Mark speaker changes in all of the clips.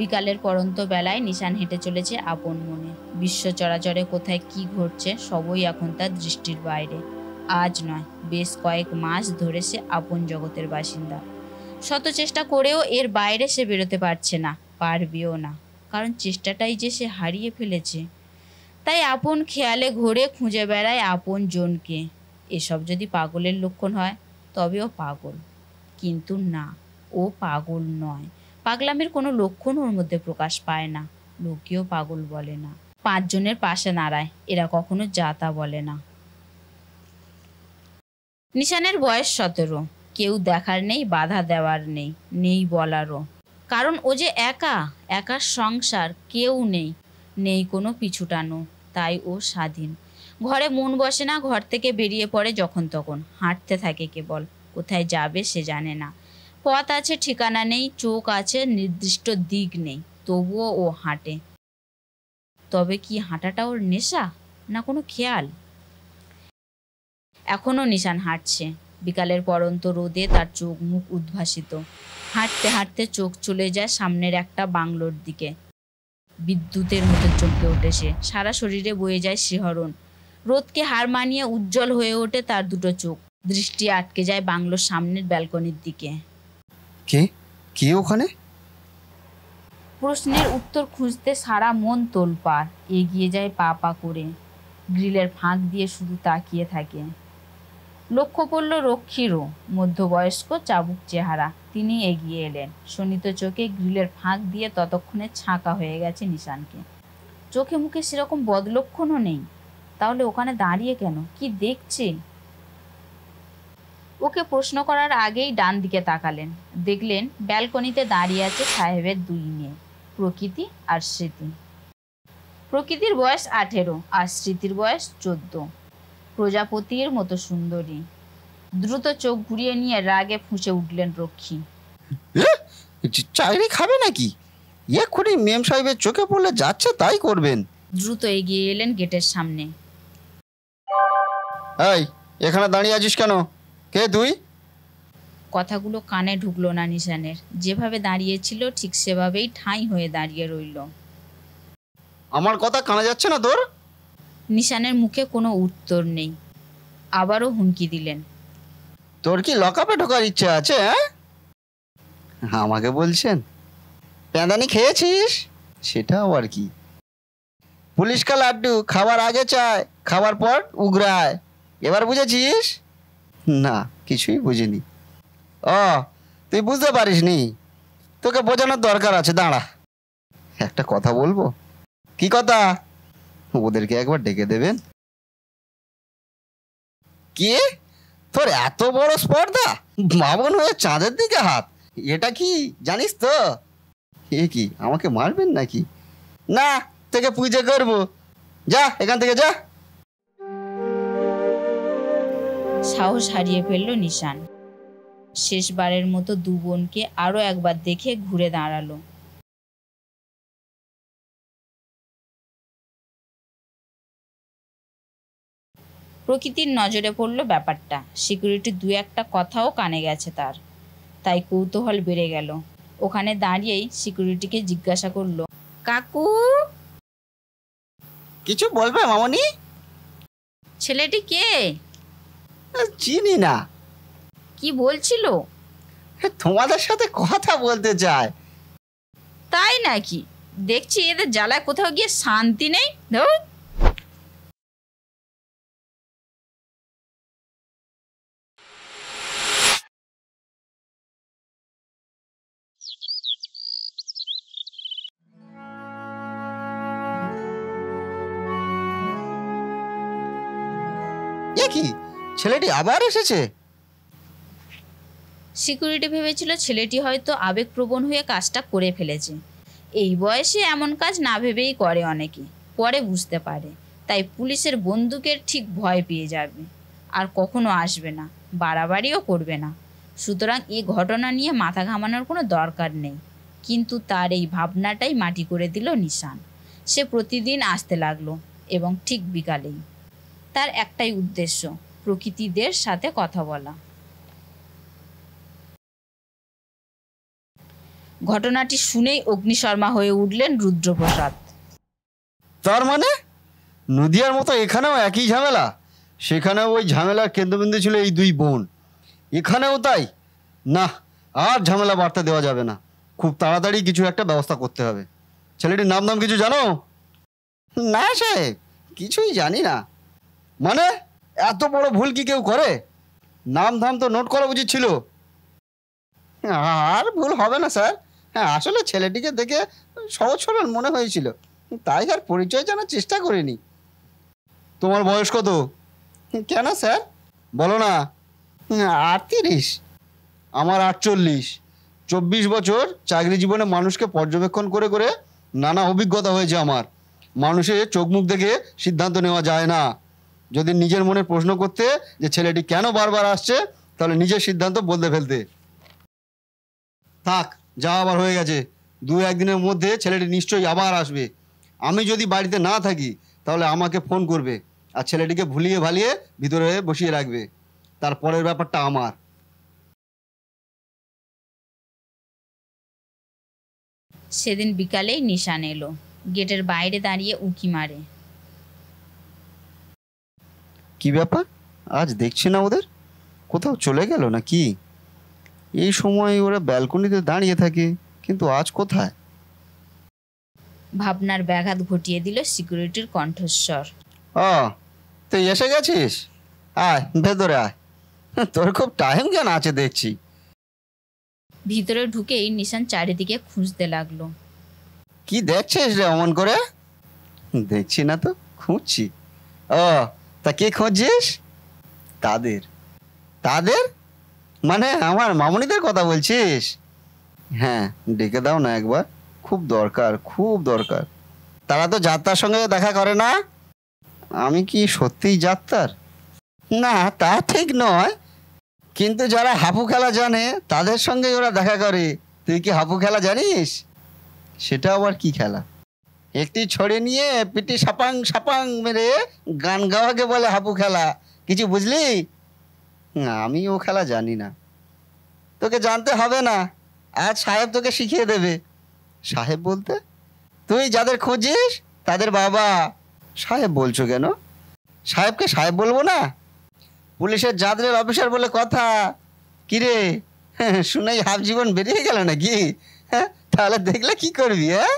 Speaker 1: বিকালের পড়ন্ত বেলায় নিশান হেঁটে চলেছে আপন মনে। বিশ্ব চরাচরে কোথায় কি ঘটছে সবই এখন তার দৃষ্টির বাইরে। আজ নয়, বেশ কয়েক মাস ধরে সে আপন জগতের বাসিন্দা। শত চেষ্টা করেও এর বাইরে সে বেরোতে পারছে না, পারবেও না, কারণ চেষ্টাটাই যে সে হারিয়ে ফেলেছে। তাই আপন খেয়ালে ঘুরে খুঁজে বেড়ায় আপন জনকে। এসব যদি পাগলের লক্ষণ হয় তবে ও পাগল, কিন্তু না, ও পাগল নয়। পাগলামের কোনো লক্ষণ ওর মধ্যে প্রকাশ পায় না। লোকেও পাগল বলে না, 5 জনের পাশে নাড়ায়, এরা কখনো যাতা বলে না। নিশানের বয়স 17। কেউ দেখার নেই, বাধা দেওয়ার নেই, নেই বলারও, কারণ ও যে একা, একার সংসার, কেউ নেই, নেই কোনো পিছুটানো। তাই ও স্বাধীন। ঘরে মন বসে না, ঘর থেকে বেরিয়ে পড়ে যখন তখন, হাঁটতে থাকে কেবল। কোথায় যাবে সে জানে না। পথ আছে, ঠিকানা নেই, চোখ আছে, নির্দিষ্ট দিক নেই, তবুও ও হাঁটে। তবে কি হাঁটাটা ওর নেশা, না কোনো খেয়াল? এখনও নিশান হাঁটছে। বিকালের পড়ন্ত রোদে তার চোখ মুখ উদ্ভাসিত। হাঁটতে হাঁটতে চোখ চলে যায় সামনের একটা বাংলোর দিকে। বিদ্যুতের মতো চমকে ওঠে সে, সারা শরীরে বয়ে যায় শিহরণ। রোদকে হার মানিয়ে উজ্জ্বল হয়ে ওঠে তার দুটো চোখ। দৃষ্টি আটকে যায় বাংলোর সামনের ব্যালকনির দিকে।
Speaker 2: কে কে ওখানে?
Speaker 1: প্রশ্নের উত্তর খুঁজতে সারা মন তোলপাড়। এগিয়ে যায় পা পা করে, গ্রিলের ফাঁক দিয়ে শুধু তাকিয়ে থাকে। লক্ষ্য পড়ল রক্ষীরও, মধ্যবয়স্ক, চাবুক চেহারা। তিনি এগিয়ে এলেন। শোণিত চোখে গ্রিলের ফাঁক দিয়ে ততক্ষণে ছাঁকা হয়ে গেছে নিশানকে। চোখে মুখে সেরকম বদলক্ষণও নেই। তাহলে ওখানে দাঁড়িয়ে কেন? কি দেখছে? ওকে প্রশ্ন করার আগেই ডান দিকে তাকালেন। দেখলেন ব্যালকনিতে দাঁড়িয়ে আছে সাহেবের 2 মেয়ে, প্রকৃতি আর স্মৃতি। প্রকৃতির বয়স 18 আর স্মৃতির বয়স 14। প্রজাপতির মতো সুন্দরী। দ্রুত চোখ ঘুরিয়ে নিয়ে রাগে ফুঁসে উঠলেন রক্ষী।
Speaker 2: চাকরি খাবে নাকি? এক্ষুনি মেম সাহেবের চোখে পড়লে যাচ্ছে তাই করবেন।
Speaker 1: দ্রুত এগিয়ে এলেন গেটের সামনে।
Speaker 2: এই, এখানে দাঁড়িয়ে আছিস কেন? কে তুই?
Speaker 1: কথাগুলো কানে ঢুকলো না নিশানের। যেভাবে দাঁড়িয়েছিল ঠিক সেভাবেই ঠাঁই হয়ে দাঁড়িয়ে রইল।
Speaker 2: আমার কথা কানে যাচ্ছে না তোর?
Speaker 1: নিশানের মুখে কোনো উত্তর নেই। আবারও হুমকি দিলেন।
Speaker 2: তোর কি লকআপে ঢোকার ইচ্ছা আছে? আমাকে বলছেন? প্যাঁদানি খেয়েছিস? সেটা আবার কি? পুলিশ কা লাড্ডু খাবার আগে চায়, খাবার পর উগরায়। এবার বুঝেছিস? না, কিছুই বুঝিনি। ও, তুই বুঝতে পারিসনি? তোকে বোঝানোর দরকার আছে, দাঁড়া। একটা কথা বলবো। কি কথা? ওদেরকে একবার ডেকে দেবেন। কে? তোর এত বড় স্পর্ধা? বামন হয়ে চাঁদের দিকে হাত, এটা কি জানিস তো? এ কি, আমাকে মারবেন নাকি? না, তোকে পুজো করবো। যা এখান থেকে, যা।
Speaker 1: সাহস হারিয়ে ফেলল নিশান। শেষবারের মতো 2 বোনকে আরো একবার দেখে ঘুরে দাঁড়ালো। প্রকৃতির নজরে পড়ল ব্যাপারটা। সিকিউরিটি 2-1টা কথাও কানে গেছে তার। তাই কৌতূহল বেড়ে গেল। ওখানে দাঁড়িয়েই সিকিউরিটিকে জিজ্ঞাসা করলো, কাকু,
Speaker 2: কিছু বলবে মামনি?
Speaker 1: ছেলেটি কে?
Speaker 2: চিনি না।
Speaker 1: কি বলছিল?
Speaker 2: তোমাদের সাথে কথা বলতে চায়।
Speaker 1: তাই নাকি? দেখছি এদের জ্বালায় কোথাও গিয়ে শান্তি নেই। ধুর।
Speaker 2: এ কি, ছেলেটি আবার এসেছে?
Speaker 1: সিকিউরিটি ভেবেছিল ছেলেটি হয়তো আবেগপ্রবণ হয়ে কাজটা করে ফেলেছে। এই বয়সে এমন কাজ না ভেবেই করে অনেকে, পরে বুঝতে পারে। তাই পুলিশের বন্দুকের ঠিক ভয় পেয়ে যাবে, আর কখনো আসবে না, বাড়াবাড়িও করবে না। সুতরাং এই ঘটনা নিয়ে মাথা ঘামানোর কোনো দরকার নেই। কিন্তু তার এই ভাবনাটাই মাটি করে দিল নিশান। সে প্রতিদিন আসতে লাগলো, এবং ঠিক বিকালেই। তার একটাই উদ্দেশ্য, প্রকৃতিদের সাথে কথা বলা। ঘটনাটি শুনেই অগ্নিশর্মা হয়ে উঠলেন রুদ্রপ্রসাদ।
Speaker 2: তার মানে নদিয়ার মতো এখানেও একই ঝামেলা? সেখানেও ওই ঝামেলার কেন্দ্রবিন্দু ছিল এই দুই বোন, এখানেও তাই? না, আর ঝামেলা বাড়তে দেওয়া যাবে না। খুব তাড়াতাড়ি কিছু একটা ব্যবস্থা করতে হবে। ছেলেটির নাম কিছু জানো? না সাহেব, কিছুই জানি না। মানে এত বড় ভুল কি কেউ করে? নাম তো নোট করা উচিত ছিল। আর ভুল হবে না স্যার। হ্যাঁ, আসলে ছেলেটিকে দেখে সহজ সরল মনে হয়েছিল, তাই আর পরিচয় জানার চেষ্টা করিনি। তোমার বয়স কত? কেন স্যার, বলো না। 38। আমার 48। 24 বছর চাকরি জীবনে মানুষকে পর্যবেক্ষণ করে করে নানা অভিজ্ঞতা হয়েছে আমার। মানুষের চোখ মুখ দেখে সিদ্ধান্ত নেওয়া যায় না। যদি নিজের মনে প্রশ্ন করতে যে ছেলেটি কেন বারবার আসছে, তাহলে নিজের সিদ্ধান্ত বদলে ফেলতে। থাক, যা আবার হয়ে গেছে। 2-1 দিনের মধ্যে ছেলেটি নিশ্চয়ই আবার আসবে। আমি যদি বাড়িতে না থাকি তাহলে আমাকে ফোন করবে, আর ছেলেটিকে ভুলিয়ে ভালিয়ে ভিতরে বসিয়ে রাখবে। তারপরের ব্যাপারটা আমার।
Speaker 1: সেদিন বিকালেই নিশান এলো, গেটের বাইরে দাঁড়িয়ে উঁকি মারে।
Speaker 2: কি ব্যাপার, আজ দেখছি না ওদের? কোথাও চলে গেল না কি? এই সময় ওরা ব্যালকনিতে দাঁড়িয়ে থাকে, কিন্তু আজ কোথায়?
Speaker 1: ভাবনার ব্যাঘাত ঘটিয়ে দিল সিকিউরিটির কণ্ঠস্বর।
Speaker 2: ও, তুই এসে গেছিস? আয় ভেতরে আয়, তোর খুব টাইম কেন আছে দেখছি।
Speaker 1: ভিতরে ঢুকেই নিশান চারিদিকে খুঁজতে লাগলো।
Speaker 2: কি দেখছিস রে অমন করে? দেখছি না তো, খুঁজছি। ও, তা কি খুঁজছিস? তাদের? মানে আমার মামুনিদের কথা বলছিস? হ্যাঁ, ডেকে দাও না একবার, খুব দরকার। তারা তো যাত্রার সঙ্গে দেখা করে না। আমি কি সত্যিই যাত্রার? না, তা ঠিক নয়, কিন্তু যারা হাপু খেলা জানে তাদের সঙ্গে ওরা দেখা করে। তুই কি হাপু খেলা জানিস? সেটা আবার কি খেলা? একটি ছড়ি নিয়ে পিটি সাপাং সাপাং মেরে গান গাওয়াকে বলে হাপু খেলা। কিছু বুঝলি? না, আমি ও খেলা জানি না। তোকে জানতে হবে না, আজ সাহেব তোকে শিখিয়ে দেবে। সাহেব বলতে? তুই যাদের খুঁজিস তাদের বাবা। সাহেব বলছো কেন? সাহেবকে সাহেব বলবো না? পুলিশের জাদরের অফিসার বলে কথা। কিরে, শুনেই হাফ জীবন বেরিয়ে গেল নাকি? হ্যাঁ, তাহলে দেখলে কি করবি? হ্যাঁ,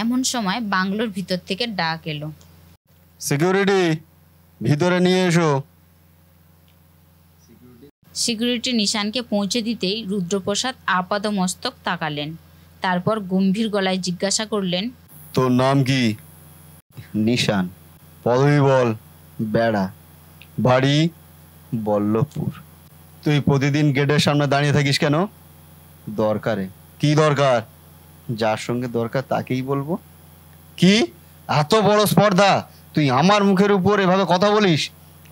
Speaker 1: এমন সময় বাংলোর ভিতর থেকে ডাক এলো।
Speaker 2: সিকিউরিটি, ভিতরে নিয়ে এসো।
Speaker 1: সিকিউরিটি নিশানকে পৌঁছে দিতেই রুদ্রপ্রসাদ আপাদমস্তক তাকালেন। তারপর গম্ভীর গলায় জিজ্ঞাসা করলেন,
Speaker 2: তোর নাম কি? নিশান। পদবী বল। বেড়া। বাড়ি? বল্লভপুর। তুই প্রতিদিন গেটের সামনে দাঁড়িয়ে থাকিস কেন? দরকারে। কি দরকার? যার সঙ্গে দরকার তাকেই বলবো। কি এত বড় স্পর্ধা? তুই আমার মুখের উপর এভাবে কথা বলিস?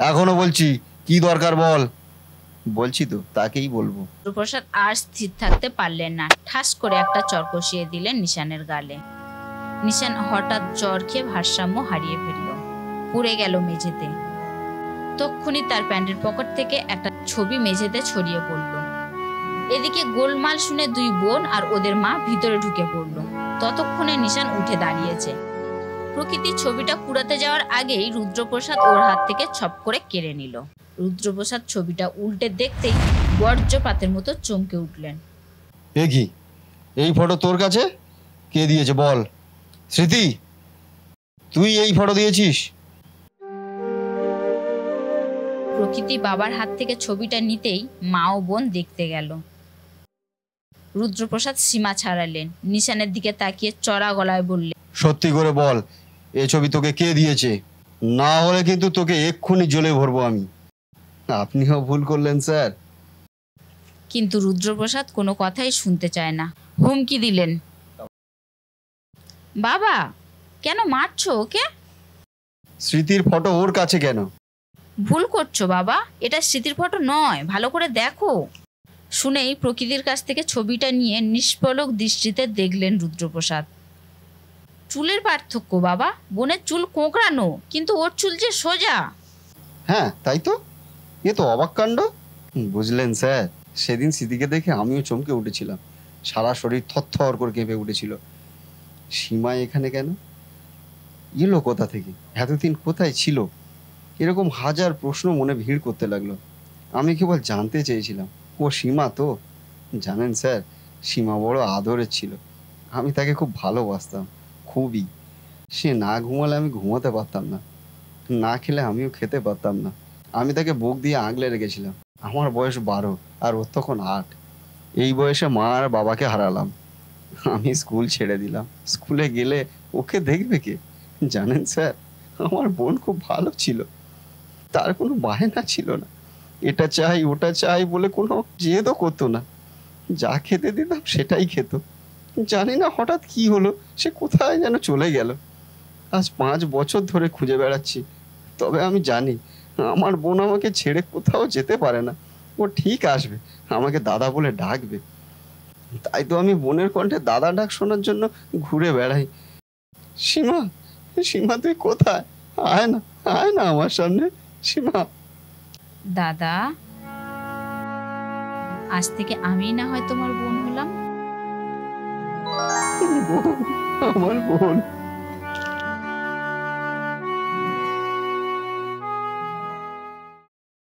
Speaker 2: এখনো বলছি, কি দরকার বল। বলছি তো, তাকেই বলবো।
Speaker 1: রুদ্রপ্রসাদ আর স্থির থাকতে পারলেন না, ঠাস করে একটা চর কষিয়ে দিলেন নিশানের গালে। নিশান হঠাৎ জ্বর খেয়ে ভারসাম্য হারিয়ে ফেলল, পড়ে গেল মেঝেতে। তক্ষুনি তার প্যান্টের পকেট থেকে একটা ছবি মেঝেতে ছড়িয়ে পড়ল। এদিকে গোলমাল শুনে দুই বোন আর ওদের মা ভিতরে ঢুকে পড়ল। ততক্ষণে নিশান উঠে দাঁড়িয়েছে। প্রকৃতি ছবিটা কুড়াতে যাওয়ার আগেই রুদ্রপ্রসাদ ওর হাত থেকে ছপ করে কেড়ে নিল। রুদ্রপ্রসাদ ছবিটা উল্টে দেখতেই বর্জ্যপাতের মতো চমকে উঠলেন।
Speaker 2: এ কি, এই ফটো তোর কাছে? কে দিয়েছে বল? স্মৃতি, তুই এই ফটো দিয়েছিস?
Speaker 1: প্রকৃতি বাবার হাত থেকে ছবিটা নিতেই মা ও বোন দেখতে গেল। রুদ্রপ্রসাদ সীমা ছাড়ালেন, নিশানের দিকে তাকিয়ে চড়া গলায় বললেন,
Speaker 2: সত্যি করে বল, এই ছবি তোকে কে দিয়েছে? না হলে কিন্তু তোকে এক্ষুনি জ্বলে ভরবো আমি। আপনিও ভুল করলেন স্যার।
Speaker 1: কিন্তু রুদ্রপ্রসাদ কোনো কথাই শুনতে চায় না, হুমকি দিলেন, বাবা কেন মারছো ওকে?
Speaker 2: স্মৃতির ফটো ওর কাছে কেন?
Speaker 1: ভুল করছো বাবা, এটা স্মৃতির ফটো নয়, ভালো করে দেখো। শুনেই প্রকৃতির কাছ থেকে ছবিটা নিয়ে নিষ্পলক দৃষ্টিতে দেখলেন রুদ্রপ্রসাদ। চুলের পার্থক্য বাবা, বোনের চুল কোঁকড়ানো, কিন্তু ওর চুল যে সোজা।
Speaker 2: হ্যাঁ তাই তো, এ তো অবাক কাণ্ড। বুঝলেন স্যার, সেদিন স্মৃতিকে দেখে আমিও চমকে উঠেছিলাম। সারা শরীর থরথর করে কেঁপে উঠেছিল। সীমা এখানে কেন? এলো কোথা থেকে? এতদিন কোথায় ছিল? এরকম হাজার প্রশ্ন মনে ভিড় করতে লাগলো। আমি কেবল জানতে চেয়েছিলাম, ও সীমা তো? জানেন স্যার, সীমা বড় আদরের ছিল। আমি তাকে খুব ভালোবাসতাম, খুবই। সে না ঘুমালে আমি ঘুমাতে পারতাম না, না খেলে আমিও খেতে পারতাম না। আমি তাকে বুক দিয়ে আগলে রেখেছিলাম। আমার বয়স 12 আর ওর তখন 8। এই বয়সে মা আর বাবাকে হারালাম। আমি স্কুল ছেড়ে দিলাম। স্কুলে গেলে ওকে দেখবে কে? জানেন স্যার, আমার বোন খুব ভালো ছিল। তার কোনো বায়না ছিল না, এটা চাই ওটা চাই বলে কোনো জেদও করতো না। যা খেতে দিতাম সেটাই খেত। জানি না হঠাৎ কি হলো, সে কোথায় যেন চলে গেল। আজ 5 বছর ধরে খুঁজে বেড়াচ্ছি। তবে আমি জানি আমার বোন আমাকে ছেড়ে কোথাও যেতে পারে না। ও ঠিক আসবে, আমাকে দাদা বলে ডাকবে। তাই তো আমি বোনের কণ্ঠে দাদা ডাক শোনার জন্য ঘুরে বেড়াই। সীমা, সীমা তুই কোথায়? আয় না, আয় না আমার সামনে। সীমা।
Speaker 1: দাদা, আজ থেকে আমি না হয় তোমার বোন হলাম।
Speaker 2: বোন, আমার বোন।